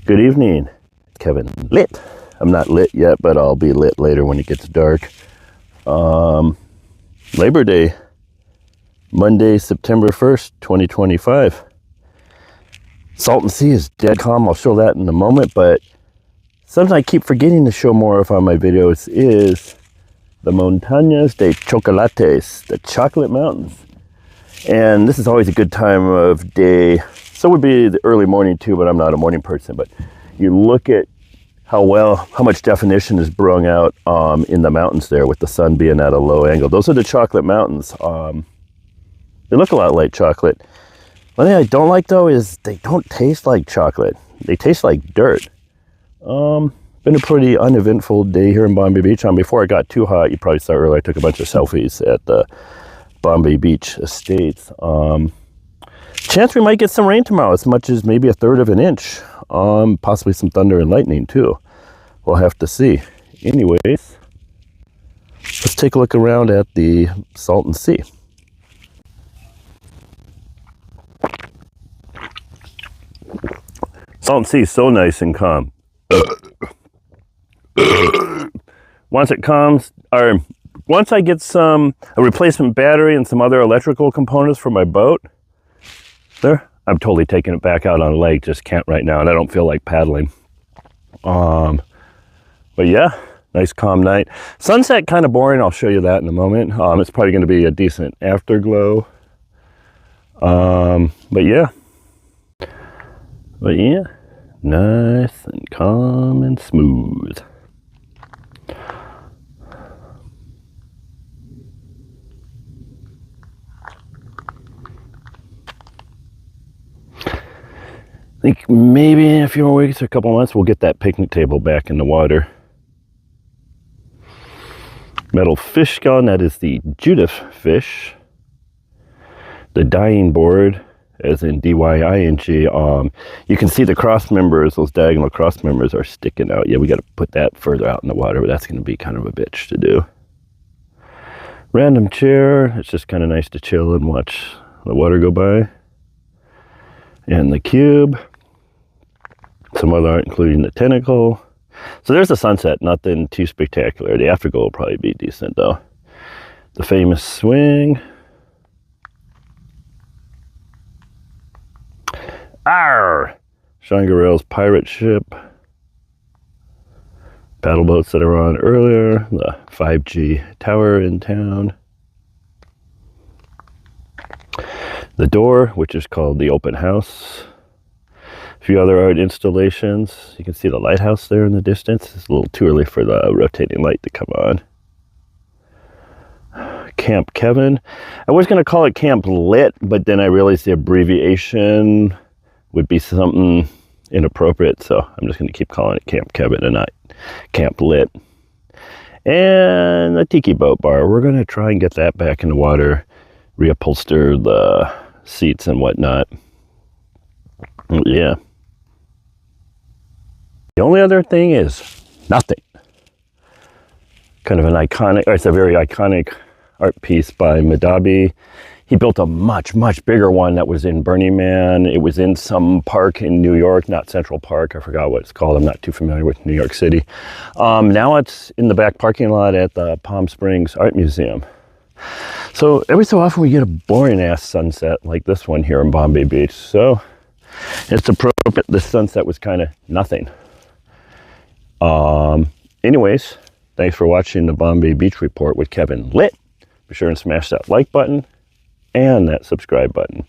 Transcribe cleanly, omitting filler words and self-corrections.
Good evening, Kevin Lit. I'm not lit yet, but I'll be lit later when it gets dark. Labor Day, Monday, September 1st, 2025. Salton Sea is dead calm. I'll show that in a moment, but something I keep forgetting to show more of on my videos is the Montañas de Chocolates, the chocolate mountains. And this is always a good time of day. So would be the early morning too, but I'm not a morning person. But you look at how much definition is brung out in the mountains there with the sun being at a low angle. Those are the chocolate mountains. They look a lot like chocolate. One thing I don't like though is they don't taste like chocolate. They taste like dirt. Been a pretty uneventful day here in Bombay Beach. Before it got too hot, you probably saw earlier, I took a bunch of selfies at the Bombay Beach estates. Chance we might get some rain tomorrow, as much as maybe 1/3 of an inch. Possibly some thunder and lightning too. We'll have to see. Anyways, let's take a look around at the Salton Sea. Salton Sea is so nice and calm. Once it calms, or once I get a replacement battery and some other electrical components for my boat, there, I'm totally taking it back out on a lake. Just can't right now, and I don't feel like paddling. But yeah, nice calm night. Sunset kind of boring. I'll show you that in a moment. It's probably going to be a decent afterglow. But yeah, nice and calm and smooth. I think maybe in a few more weeks or a couple months, we'll get that picnic table back in the water. Metal fish gun, that is the Judith fish. The dying board, as in D-Y-I-N-G, you can see the cross members, those diagonal cross members are sticking out. Yeah, we got to put that further out in the water, but that's going to be kind of a bitch to do. Random chair, it's just kind of nice to chill and watch the water go by. And the cube. Some other art, including the tentacle. So there's the sunset, nothing too spectacular. The afterglow will probably be decent though. The famous swing. Arr! Shangarell's pirate ship. Paddle boats that are on earlier. The 5G tower in town. The door, which is called the open house. A few other art installations. You can see the lighthouse there in the distance. It's a little too early for the rotating light to come on. Camp Kevin. I was going to call it Camp Lit, but then I realized the abbreviation would be something inappropriate, so I'm just going to keep calling it Camp Kevin and not Camp Lit. And the tiki boat bar. We're going to try and get that back in the water, reupholster the seats and whatnot. Yeah. The only other thing is nothing. Kind of an iconic, or it's a very iconic art piece by Madabi. He built a much, much bigger one that was in Burning Man. It was in some park in New York, not Central Park. I forgot what it's called. I'm not too familiar with New York City. Now it's in the back parking lot at the Palm Springs Art Museum. So every so often we get a boring ass sunset like this one here in Bombay Beach. So it's appropriate. The sunset was kind of nothing. Anyways, thanks for watching the Bombay Beach Report with Kevin Lit. Be sure and smash that like button and that subscribe button.